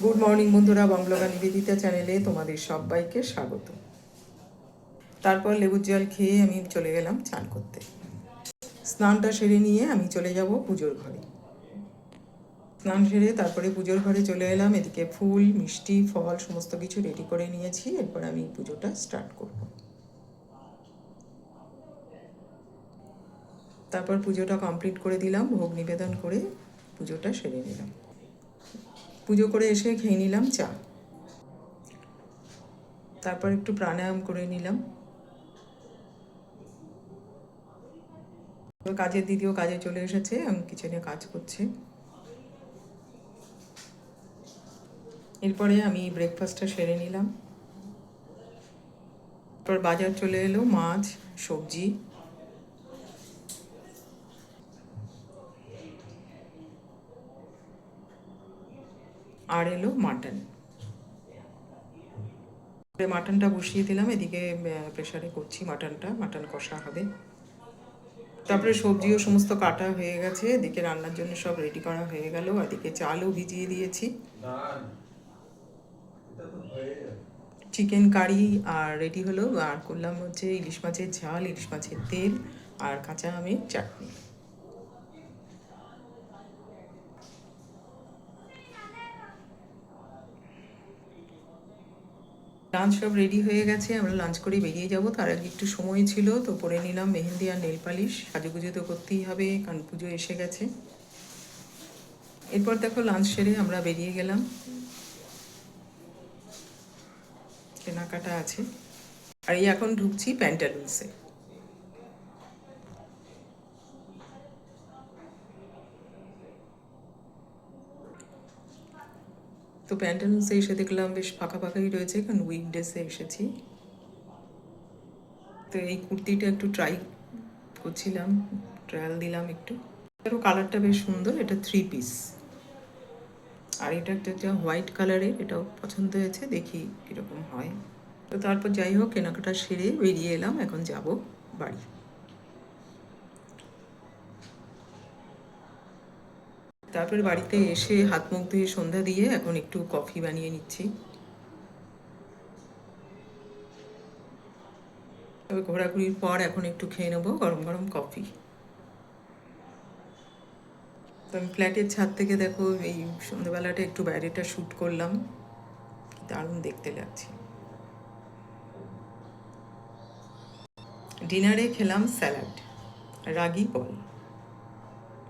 Good morning বন্ধুরা, বংলগা নিবেদিতা চ্যানেলে তোমাদের সবাইকে স্বাগত। তারপর লেবুর জল খেয়ে আমি চলে গেলাম চান করতে। স্নানটা সেরে নিয়ে আমি চলে যাব পুজোর ঘরে। স্নান সেরে তারপরে পুজোর ঘরে চলে এলাম। এদিকে ফুল, মিষ্টি, ফল সমস্ত কিছু রেডি করে নিয়েছি। এরপর আমি পুজোটা স্টার্ট করব। তারপর পুজোটা কমপ্লিট করে দিলাম, ভোগ নিবেদন করে পুজোটা সেরে নিলাম। পুজো করে এসে খেয়ে নিলাম চা। তারপর একটু প্রাণায়াম করে নিলাম। কাজের দিদিও কাজে চলে এসেছে, আমি কিচেনে কাজ করছে। এরপরে আমি ব্রেকফাস্টটা সেরে নিলাম। তারপর বাজার চলে এলো, মাছ, সবজি, আর এলো মাটন। মাটনটা বসিয়ে দিলাম, এদিকে প্রেশারে করছি মাটন কষা হবে। তারপরে সবজিও সমস্ত কাটা হয়ে গেছে, এদিকে রান্নার জন্য সব রেডি করা হয়ে গেল। এদিকে চালও ভিজিয়ে দিয়েছি। চিকেন কারি আর রেডি হলো। আর করলাম হচ্ছে ইলিশ মাছের ঝাল, ইলিশ মাছের তেল আর কাঁচা আমের চাটনি। লাঞ্চ সব রেডি হয়ে গেছে, আমরা লাঞ্চ করে বেরিয়ে যাব। তার আগে একটু সময় ছিল তো পরে নিলাম মেহেন্দি আর নেল পালিশ। সাজুগুজু তো করতেই হবে, কারণ পুজো এসে গেছে। এরপর দেখো লাঞ্চ সেরে আমরা বেরিয়ে গেলাম। কেনাকাটা আছে। আর এই এখন ঢুকছি প্যান্টালুন্সে। তো প্যান্টালুন্সে এসে দেখলাম বেশ ফাঁকা ফাঁকাই রয়েছে, কারণ উইকডেসে এসেছি। তো এই কুর্তিটা একটু ট্রাই করছিলাম, ট্রায়াল দিলাম একটু। এটারও কালারটা বেশ সুন্দর, এটা 3 পিস। আর এটা একটা হোয়াইট কালারের, এটাও পছন্দ হয়েছে, দেখি কীরকম হয়। তো তারপর যাই হোক কেনাকাটা সেরে বেরিয়ে এলাম, এখন যাব বাড়ি। তারপর বাড়িতে এসে হাত মুখ ধুয়ে সন্ধ্যা দিয়ে এখন একটু কফি বানিয়ে নিচ্ছি। তবে ঘোরাঘুরির পর এখন একটু খেয়ে নেবো গরম গরম কফি। তো আমি ফ্ল্যাটের ছাদ থেকে দেখো এই সন্ধ্যাবেলাটা একটু বাইরেটা শ্যুট করলাম, দারুণ দেখতে লাগছে। ডিনারে খেলাম স্যালাড, রাগি বল।